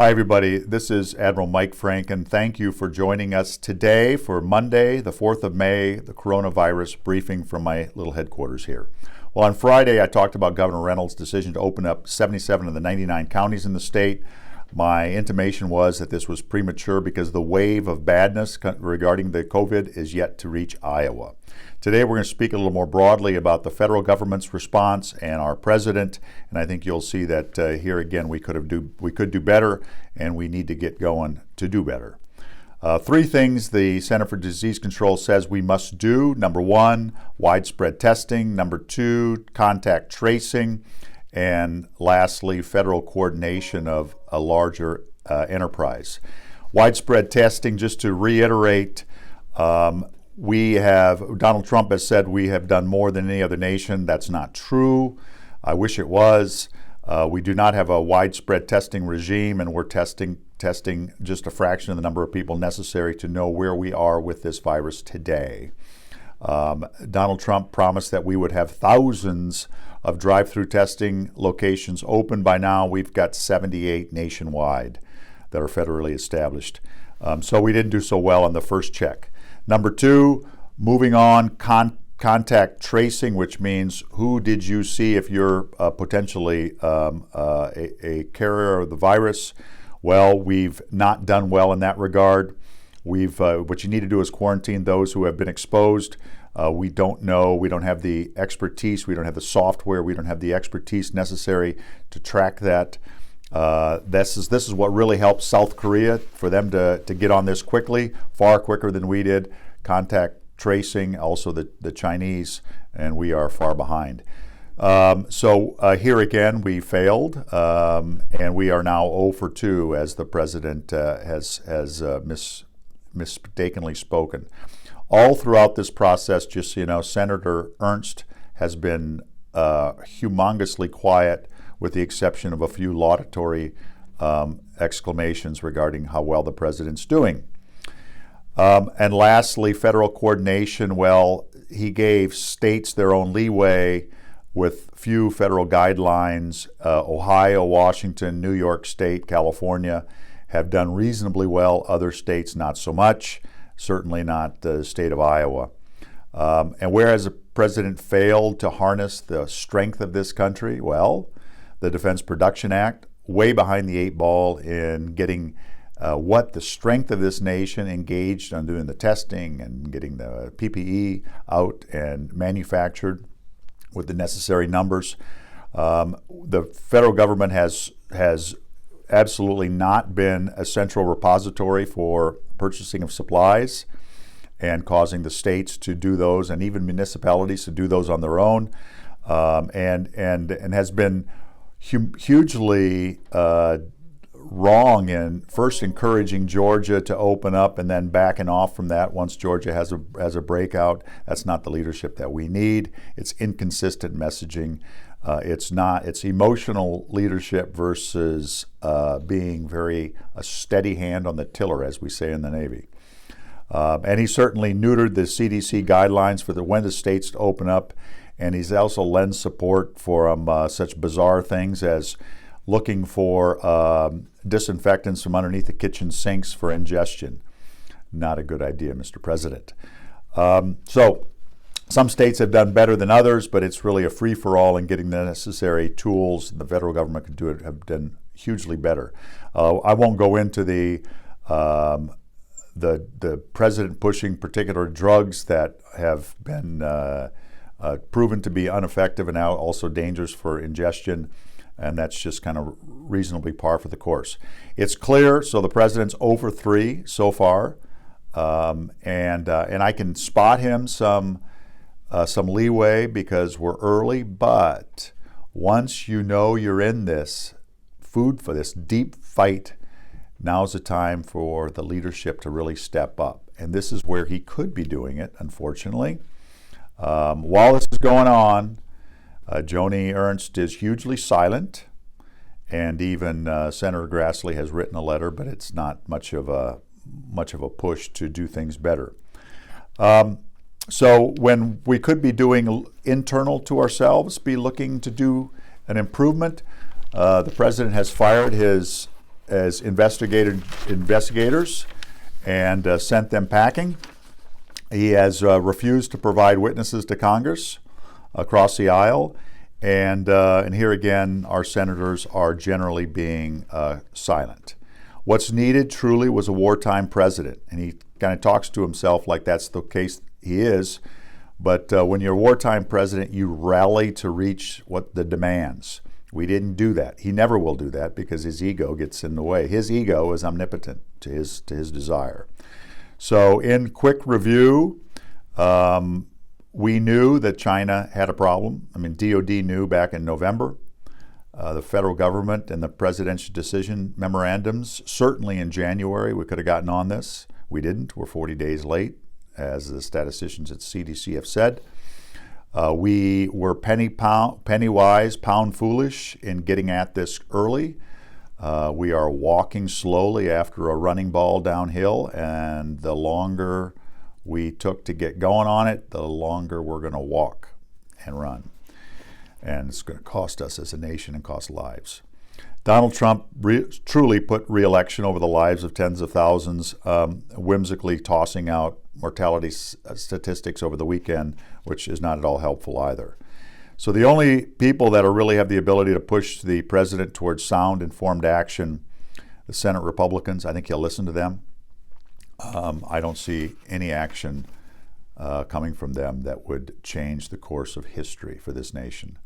Hi, everybody. This is Admiral Mike Franken. Thank you for joining us today for Monday, the 4th of May, the coronavirus briefing from my little headquarters here. Well, on Friday, I talked about Governor Reynolds' decision to open up 77 of the 99 counties in the state. My intimation was that this was premature because the wave of badness regarding the COVID is yet to reach Iowa. Today, we're going to speak a little more broadly about the federal government's response and our president, and I think you'll see that here again we could do better, and we need to get going to do better. Three things the Center for Disease Control says we must do. Number one, widespread testing. Number two, contact tracing. And lastly, federal coordination of a larger enterprise. Widespread testing, just to reiterate, Donald Trump has said we have done more than any other nation. That's not true. I wish it was. We do not have a widespread testing regime, and we're testing just a fraction of the number of people necessary to know where we are with this virus today. Donald Trump promised that we would have thousands of drive-through testing locations open. By now, we've got 78 nationwide that are federally established. So we didn't do so well on the first check. Number two, moving on, contact tracing, which means who did you see if you're potentially a carrier of the virus. Well, we've not done well in that regard. What you need to do is quarantine those who have been exposed. We don't know. We don't have the expertise. We don't have the software. We don't have the expertise necessary to track that. This is what really helped South Korea, for them to get on this quickly, far quicker than we did. Contact tracing, also the Chinese, and we are far behind. So here again, we failed, and we are now 0 for 2, as the president has mistakenly spoken. All throughout this process, just so you know, Senator Ernst has been humongously quiet, with the exception of a few laudatory exclamations regarding how well the president's doing. And lastly, federal coordination. Well, he gave states their own leeway with few federal guidelines. Ohio, Washington, New York State, California have done reasonably well. Other states, not so much. Certainly not the state of Iowa. And whereas the president failed to harness the strength of this country, well, the Defense Production Act, way behind the 8 ball in getting what the strength of this nation engaged on doing the testing and getting the PPE out and manufactured with the necessary numbers. The federal government has absolutely not been a central repository for purchasing of supplies and causing the states to do those, and even municipalities to do those on their own, and has been hugely wrong in first encouraging Georgia to open up and then backing off from that once Georgia has a breakout. That's not the leadership that we need. It's inconsistent messaging. It's emotional leadership versus being a steady hand on the tiller, as we say in the Navy. And he certainly neutered the CDC guidelines for when the states to open up, and he's also lent support for such bizarre things as looking for disinfectants from underneath the kitchen sinks for ingestion. Not a good idea, Mr. President. So some states have done better than others, but it's really a free-for-all in getting the necessary tools. The federal government could do it, have done hugely better. I won't go into the president pushing particular drugs that have been proven to be ineffective and now also dangerous for ingestion, and that's just kind of reasonably par for the course. It's clear, so the president's 0 for 3 so far, and I can spot him some leeway because we're early, but once you know you're in this for this deep fight, now's the time for the leadership to really step up. And this is where he could be doing it, unfortunately. While this is going on, Joni Ernst is hugely silent, and even Senator Grassley has written a letter, but it's not much of a push to do things better. So when we could be doing internal to ourselves, be looking to do an improvement, the president has fired his as investigators and sent them packing. He has refused to provide witnesses to Congress across the aisle. And here again, our senators are generally being silent. What's needed truly was a wartime president. And he kind of talks to himself like that's the case he is. But when you're a wartime president, you rally to reach what the demands. We didn't do that. He never will do that because his ego gets in the way. His ego is omnipotent to his desire. So in quick review, we knew that China had a problem. I mean, DOD knew back in November. The federal government and the presidential decision memorandums, certainly in January, we could have gotten on this. We didn't. We're 40 days late, as the statisticians at CDC have said. We were penny wise, pound foolish in getting at this early. We are walking slowly after a running ball downhill, and the longer we took to get going on it, the longer we're going to walk and run. And it's going to cost us as a nation and cost lives. Donald Trump truly put re-election over the lives of tens of thousands, whimsically tossing out mortality statistics over the weekend, which is not at all helpful either. So the only people that really have the ability to push the president towards sound, informed action, the Senate Republicans, I think he'll listen to them. I don't see any action coming from them that would change the course of history for this nation.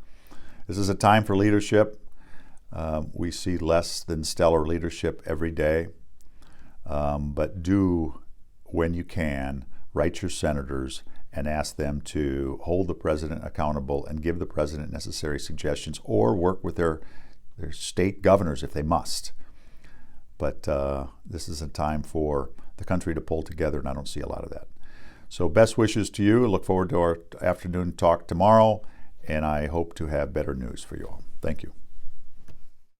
This is a time for leadership. We see less than stellar leadership every day. But do, when you can, write your senators and ask them to hold the president accountable and give the president necessary suggestions, or work with their state governors if they must. But this is a time for the country to pull together, and I don't see a lot of that. So best wishes to you. Look forward to our afternoon talk tomorrow, and I hope to have better news for you all. Thank you.